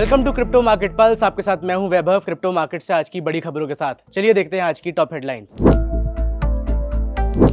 Welcome to crypto market pulse. आपके साथ मैं हूं वैभव, क्रिप्टो मार्केट से आज की बड़ी खबरों के साथ। चलिए देखते हैं आज की टॉप हेडलाइंस।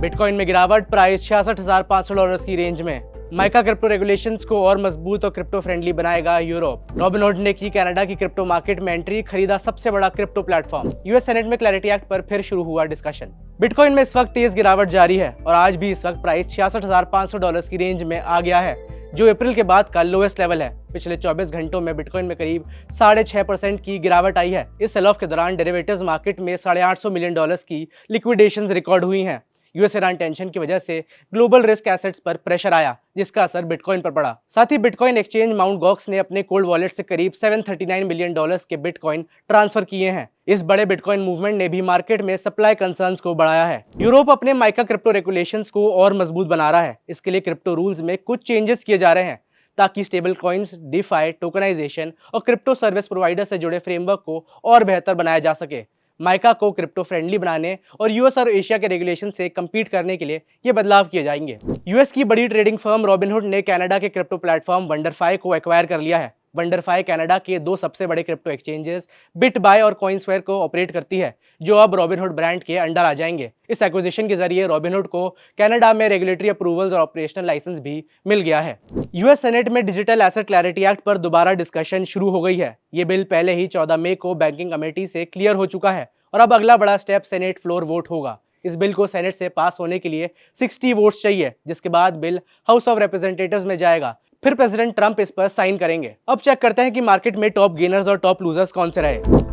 बिटकॉइन में गिरावट, प्राइस $66,500 की रेंज में। माइका क्रिप्टो रेगुलेशंस को और मजबूत और क्रिप्टो फ्रेंडली बनाएगा यूरोप। रॉबिनहुड ने की कनाडा की क्रिप्टो मार्केट में एंट्री, खरीदा सबसे बड़ा क्रिप्टो प्लेटफॉर्म। यूएस सेनेट में क्लैरिटी एक्ट पर फिर शुरू हुआ डिस्कशन। बिटकॉइन में इस वक्त तेज गिरावट जारी है और आज भी इस वक्त प्राइस $66,500 की रेंज में आ गया है, जो अप्रैल के बाद का लोएस्ट लेवल है। पिछले 24 घंटों में बिटकॉइन में करीब 6.5% की गिरावट आई है। इस सेल ऑफ के दौरान डेरिवेटिव्स मार्केट में $850 मिलियन की लिक्विडेशंस रिकॉर्ड हुई हैं। यूएस ईरान टेंशन की वजह से ग्लोबल रिस्क एसेट्स पर प्रेशर आया, जिसका असर बिटकॉइन पर पड़ा। साथ ही बिटकॉइन एक्सचेंज माउंट गॉक्स ने अपने कोल्ड वॉलेट से करीब $739 मिलियन के बिटकॉइन ट्रांसफर किए हैं। इस बड़े बिटकॉइन मूवमेंट ने भी मार्केट में सप्लाई कंसर्न्स को बढ़ाया है। यूरोप अपने माइका क्रिप्टो रेगुलेशंस को और मजबूत बना रहा है। इसके लिए क्रिप्टो रूल्स में कुछ चेंजेस किए जा रहे हैं ताकि स्टेबल कॉइन्स, डिफाई, टोकनाइजेशन और क्रिप्टो सर्विस प्रोवाइडर से जुड़े फ्रेमवर्क को और बेहतर बनाया जा सके। माइका को क्रिप्टो फ्रेंडली बनाने और यूएस और एशिया के रेगुलेशन से कम्पीट करने के लिए ये बदलाव किए जाएंगे। यूएस की बड़ी ट्रेडिंग फर्म रॉबिनहुड ने कनाडा के क्रिप्टो प्लेटफॉर्म वंडरफाई को एक्वायर कर लिया है। वंडरफाई कनाडा के दो सबसे बड़े क्रिप्टो एक्सचेंजेस बिटबाय और कॉइनस्क्वायर को ऑपरेट करती है, जो अब रॉबिनहुड ब्रांड के अंडर आ जाएंगे। इस एक्विजिशन के जरिए रॉबिनहुड को कनाडा में रेगुलेटरी अप्रूवल्स और ऑपरेशनल लाइसेंस भी मिल गया है। यूएस सेनेट में डिजिटल एसेट क्लैरिटी एक्ट पर दोबारा डिस्कशन शुरू हो गई है। ये बिल पहले ही 14 मई को बैंकिंग कमेटी से क्लियर हो चुका है और अब अगला बड़ा स्टेप सेनेट फ्लोर वोट होगा। इस बिल को सेनेट से पास होने के लिए 60 वोट्स चाहिए, जिसके बाद बिल हाउस ऑफ रिप्रेजेंटेटिव्स में जाएगा। फिर प्रेसिडेंट ट्रंप इस पर साइन करेंगे। अब चेक करते हैं कि मार्केट में टॉप गेनर्स और टॉप लूजर्स कौन से रहे।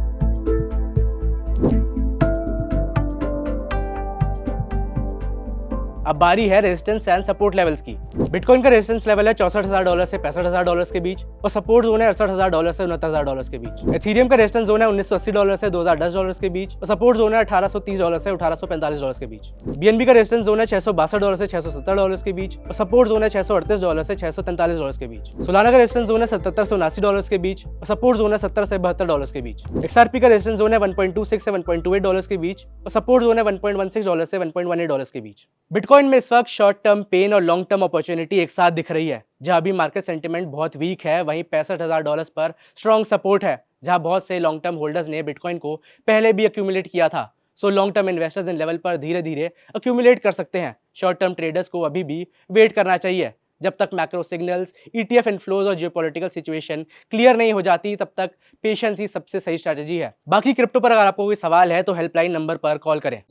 अब बारी है रेजिस्टेंस एंड सपोर्ट लेवल्स की। बिटकॉइन का रेजिस्टेंस लेवल है $64,000 से $65,000 के बीच और सपोर्ट जोन है $68,000 से $69,000 के बीच। एथेरियम का रेजिस्टेंस जोन है $1980 से $2010 के बीच और सपोर्ट जोन है $1830 से $1845 के बीच। बीएनबी का रेजिस्टेंस जोन है $662 से $670 के बीच और सपोर्ट जोन है $638 से $643 के बीच। सोलाना का रेजिस्टेंस जोन है $77 से $79 के बीच और सपोर्ट जोन है $70 से $72 के बीच। एक्सआरपी का रेजिस्टेंस जोन है $1.26 से $1.28 के बीच और सपोर्ट जोन है $1.16 से $1.18 के बीच। बिटकॉइन में इस वक्त शॉर्ट टर्म पेन और लॉन्ग टर्म अपॉर्चुनिटी एक साथ दिख रही है। जहां अभी मार्केट सेंटिमेंट बहुत वीक है, वहीं $65,000 पर स्ट्रॉन्ग सपोर्ट है, जहां बहुत से लॉन्ग टर्म होल्डर्स ने बिटकॉइन को पहले भी अक्यूमुलेट किया था। So long term investors in level पर धीरे धीरे अक्यूमुलेट कर सकते हैं। शॉर्ट टर्म ट्रेडर्स को अभी भी वेट करना चाहिए। जब तक मैक्रो सिग्नल्स, ETF इनफ्लोज और जियोपॉलिटिकल सिचुएशन क्लियर नहीं हो जाती, तब तक पेशेंस ही सबसे सही स्ट्रैटेजी है। बाकी क्रिप्टो पर अगर आपको कोई सवाल है तो हेल्पलाइन नंबर पर कॉल करें।